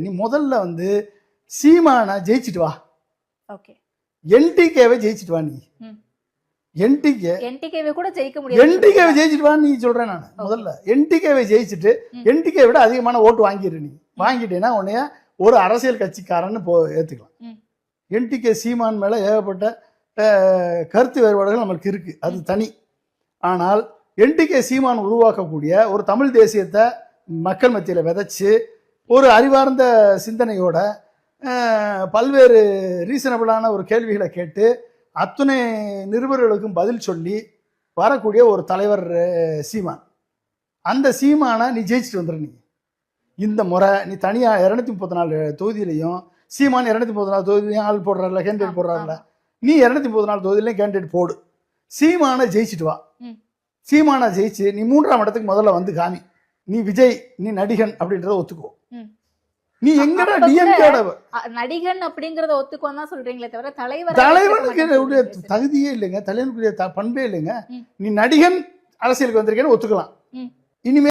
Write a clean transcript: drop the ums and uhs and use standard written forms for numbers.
நீ முதல்ல வந்து சீமானை ஜெயிச்சிட்டு வா, ஓகே என்டிகேவை ஜெயிச்சிட்டு வா. நீ என்டிகேவை கூட ஜெயிக்க முடியாது. என்டிகேவை ஜெயிச்சிட்டு வான்னு நீ சொல்றேன் நான். முதல்ல என்டிகேவை ஜெயிச்சுட்டு என்டிகே விட அதிகமான ஓட்டு வாங்கிடு. நீ வாங்கிட்டேன்னா உன்னைய ஒரு அரசியல் கட்சிக்காரன்னு ஏத்துக்கலாம். என்டிகே சீமான் மேல ஏகப்பட்ட கருத்து வேறுபாடுகள் நம்மளுக்கு இருக்கு, அது தனி. ஆனால் என்டிகே சீமான் உருவாக்கக்கூடிய ஒரு தமிழ் தேசியத்தை மக்கள் மத்தியில் விதைச்சு ஒரு அறிவார்ந்த சிந்தனையோட பல்வேறு ரீசனபிளான ஒரு கேள்விகளை கேட்டு அத்துணை நிருபர்களுக்கும் பதில் சொல்லி வரக்கூடிய ஒரு தலைவர் சீமான். அந்த சீமானை நீ ஜெயிச்சுட்டு வந்துடு. நீ இந்த முறை நீ தனியாக 234 தொகுதியிலையும் சீமான் 234 தொகுதியிலையும் ஆள் போடுறாருல, கேண்டிடேட் போடுறாருல, நீ 234 தொகுதியிலையும் கேண்டிடேட் போடு. சீமானை ஜெயிச்சுட்டு வா. சீமானை ஜெயிச்சு நீ 3ஆம் இடத்துக்கு முதல்ல வந்து காமி. நீ விஜய், நீ நடிகன் அப்படின்றத ஒத்துக்கோ. நீ எங்கடா டிஎம்கேட நடிகன் அப்படிங்கறத ஒத்துக்கோன்னு தான் சொல்றீங்களே தவிர தலைவனுக்கு தகுதியே இல்லைங்க, தலைவனுக்குரிய பண்பே இல்லைங்க. நீ நடிகன் அரசியலுக்கு வந்திருக்கேன்னு ஒத்துக்கலாம். இனிமே